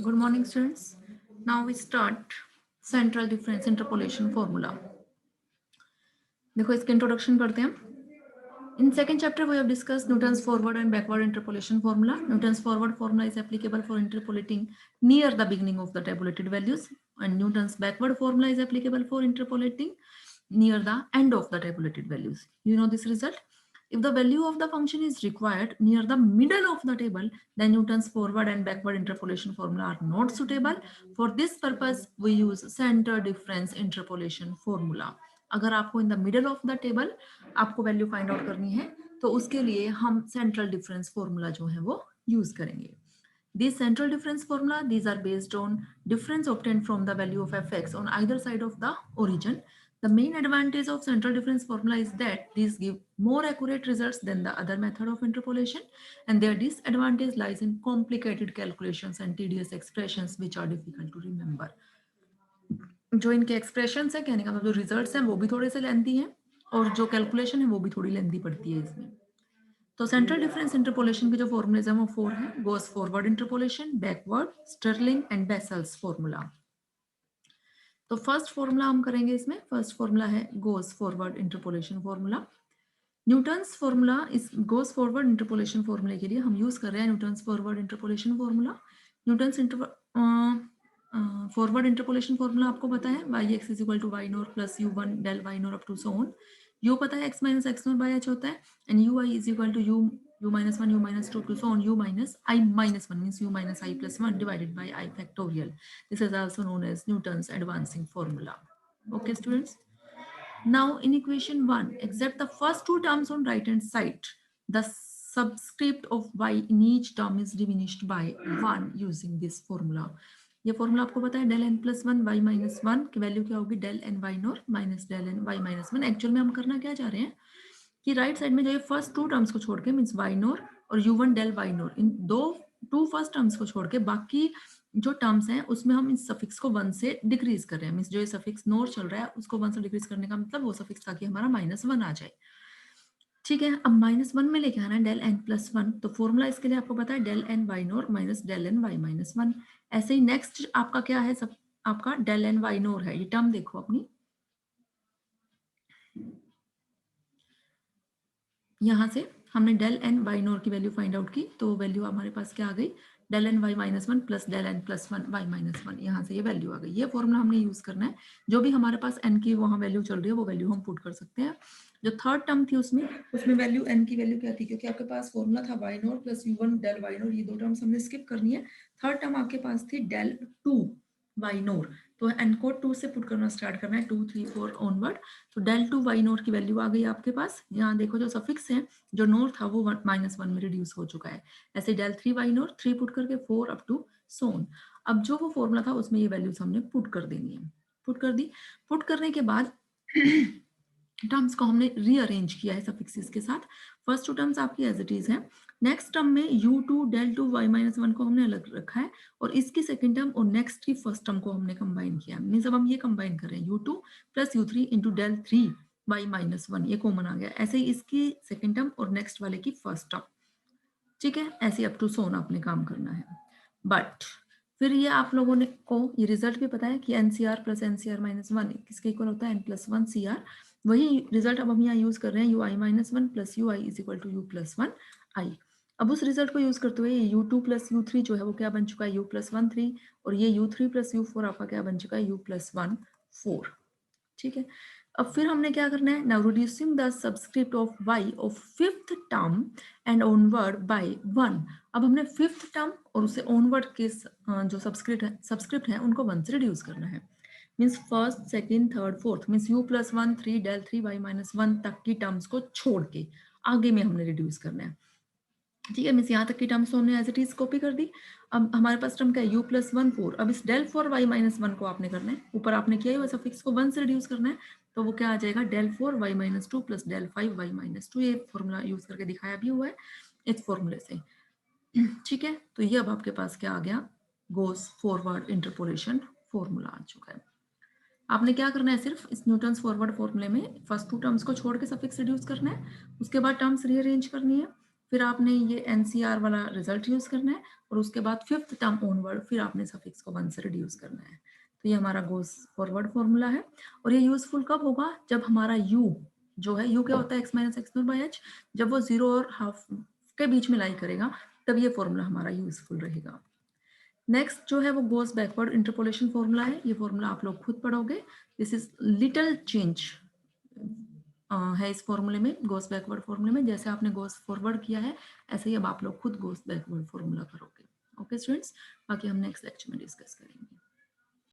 Good morning, students. Now we start central difference interpolation formula. देखो इसके introduction करते हैं. In second chapter, we have discussed Newton's forward and backward interpolation formula. Newton's forward formula is applicable for interpolating near the beginning of the tabulated values, and Newton's backward formula is applicable for interpolating near the end of the tabulated values. You know this result? If the value of the function is required near the middle of the table, then Newton's forward and backward interpolation formula are not suitable. For this purpose, we use center difference interpolation formula. अगर आपको in the middle of the table आपको value find out करनी है तो उसके लिए हम central difference formula जो है वो यूज करेंगे. These central difference formula, these are based on difference obtained from the value of fx on either side of the origin. The main advantage of central difference formula is that these give more accurate results than the other method of interpolation, and their disadvantage lies in complicated calculations and tedious expressions which are difficult to remember. जो इनके expression है, कहने का मतलब जो results हैं वो भी थोड़े से लेंथी हैं और जो कैलकुलेशन है वो भी थोड़ी लेंथी पड़ती है इसमें. तो सेंट्रल डिफरेंस इंटरपोलेशन के जो फॉर्मूलेज हैं वो 4 हैं. Gauss forward interpolation, backward, Stirling and Bessel's formula. तो फर्स्ट फॉर्मूला हम करेंगे इसमें. फर्स्ट फॉर्मूला है Gauss forward interpolation formula. Newton's formula इस गोस फॉरवर्ड इंटरपोलेशन फॉर्मूले के लिए हम यूज कर रहे हैं Newton's forward interpolation formula. Newton's forward interpolation formula आपको पता है y x is equal to y nought plus u one del y nought up to so on. U पता है x minus x nought by h होता है and u I is equal to u minus 1 u minus 2 to so on u minus I minus 1 means u minus I plus 1 divided by I factorial. This is also known as Newton's advancing formula. Okay students. Now in equation 1, except the first two terms on right hand side, the subscript of y in each term is diminished by 1 using this formula. ये formula आपको पता है del n plus one y minus one की value क्या होगी del n y nought minus del n y minus one. Actual में हम करना क्या चाह रहे हैं कि राइट साइड में जो ये फर्स्ट टू टर्म्स को छोड़ के मीन्स वाई नॉर और u one del y nought इन टू फर्स्ट टर्म्स को छोड़ के बाकी जो टर्म्स हैं उसमें हम इस सफिक्स को 1 से डिक्रीज कर रहे हैं. मीन्स जो ये सफिक्स नॉर चल रहा है उसको 1 से डिक्रीज करने का मतलब वो सफिक्स ताकि हमारा -1 आ जाए. ठीक है. अब -1 में लेके आना है डेल एन प्लस वन. तो फॉर्मूला इसके लिए आपको पता है del n y nought minus del n y minus one. ऐसे ही नेक्स्ट आपका क्या है सब आपका डेल एन वाई नॉर है. ये टर्म देखो अपनी यहाँ से हमने डेल एन वाई नॉर की वैल्यू फाइंड आउट की तो वैल्यू हमारे पास क्या आ गई del n y minus one plus del n plus one y minus one. यहाँ से ये वैल्यू आ गई. ये फॉर्मूला हमने यूज करना है. जो भी हमारे पास एन की वहाँ वैल्यू चल रही है वो वैल्यू हम पुट कर सकते हैं. जो थर्ड टर्म थी उसमें वैल्यू एन की वैल्यू क्या थी क्योंकि आपके पास फॉर्मूला था y nought plus u one del y nought. ये दो टर्म्स हमने स्किप करनी है. थर्ड टर्म आपके पास थी डेल टू वाई नॉर. तो एन को 2 से पुट करना स्टार्ट करना है 2 3 4 ऑनवर्ड. तो डेल टू वाई नॉर की वैल्यू आ गई आपके पास. यहाँ देखो जो सफिक्स है जो नोर था वो -1 में रिड्यूस हो चुका है. ऐसे डेल 3 वाई नोर 3 पुट करके 4 अप टू सोन. अब जो वो फॉर्मूला था उसमें ये वैल्यूज हमने पुट कर देनी है. पुट कर दी. पुट करने के बाद टर्म्स को हमने रीअरेंज किया है सफिक्सेस के साथ. फर्स्ट टू टर्म्स आपकी एज इट इज है. नेक्स्ट टर्म में u2 del two y minus one को हमने अलग रखा है और इसकी सेकंड टर्म और नेक्स्ट की फर्स्ट टर्म को हमने कंबाइन किया. मीन्स अब हम ये कंबाइन कर रहे हैं u2 plus u3 into del 3 y minus one. ये कॉमन आ गया. ऐसे ही इसकी सेकंड टर्म और नेक्स्ट वाले की फर्स्ट टर्म. ठीक है. ऐसे अप टू सोन आपने काम करना है. बट फिर ये आप लोगों ने को ये रिजल्ट भी पता है कि NCR plus NCR minus one किसके इक्वल होता है N plus one C R. वही रिजल्ट अब हम यहाँ यूज कर रहे हैं U I minus one plus U I is equal to U plus one I. अब उस रिजल्ट को यूज करते हुए U two plus U three जो है वो क्या बन चुका है यू प्लस वन थ्री और ये you three plus you four आपका क्या बन चुका है यू प्लस वन फोर. ठीक है. अब फिर हमने क्या करना है now reducing the subscript of y of fifth term and onward by one. अब हमने फिफ्थ टर्म और उसे ऑनवर्ड के जो सब्सक्रिप्ट है उनको 1 से रिड्यूस करना है. Means first second third fourth means u plus one three del three y minus one तक की टर्म्स को छोड़ के आगे में हमने रिड्यूस करना है. ठीक है. मीन्स यहाँ तक की टर्म्स तो हमने एज इट इज कॉपी कर दी. अब हमारे पास टर्म क्या है यू प्लस वन फोर. अब इस del four y minus one को आपने करना है. ऊपर आपने किया है सफिक्स को 1 से रिड्यूस करना है. तो वो क्या आ जाएगा del four y minus two plus del five y minus two. ये फॉर्मूला यूज करके दिखाया भी हुआ है इस फॉर्मूले से. ठीक है. तो ये अब आपके पास क्या आ गया गोस फॉरवर्ड इंटरपोलेशन फॉर्मूला आ चुका है. आपने क्या करना है सिर्फ इस न्यूटन्स फॉरवर्ड फॉर्मूले में फर्स्ट टू टर्म्स को छोड़ के सफिक्स रिड्यूस करना है. उसके बाद टर्म्स रीअरेंज करनी है फिर आपने ये एनसीआर वाला रिजल्ट यूज करना है और उसके बाद फिफ्थ टर्म ऑनवर्ड फिर आपने सफिक्स को 1 से रिड्यूस करना है। तो ये हमारा गोस फॉरवर्ड फॉर्मूला है और ये यूजफुल कब होगा, जब हमारा u जो है, u क्या होता है x minus x not by H, जब वो 0 और हाफ के बीच में लाई करेगा तब ये फॉर्मूला हमारा यूजफुल रहेगा। नेक्स्ट जो है वो गोस बैकवर्ड इंटरपोलेशन फॉर्मूला है। ये फॉर्मूला आप लोग खुद पढ़ोगे। दिस इज लिटिल चेंज है इस फॉर्मूले में, गोस बैकवर्ड फॉर्मूले में। जैसे आपने गोस फॉरवर्ड किया है ऐसे ही अब आप लोग खुद गोस बैकवर्ड फॉर्मूला करोगे। ओके स्टूडेंट्स, बाकी हम नेक्स्ट लेक्चर में डिस्कस करेंगे।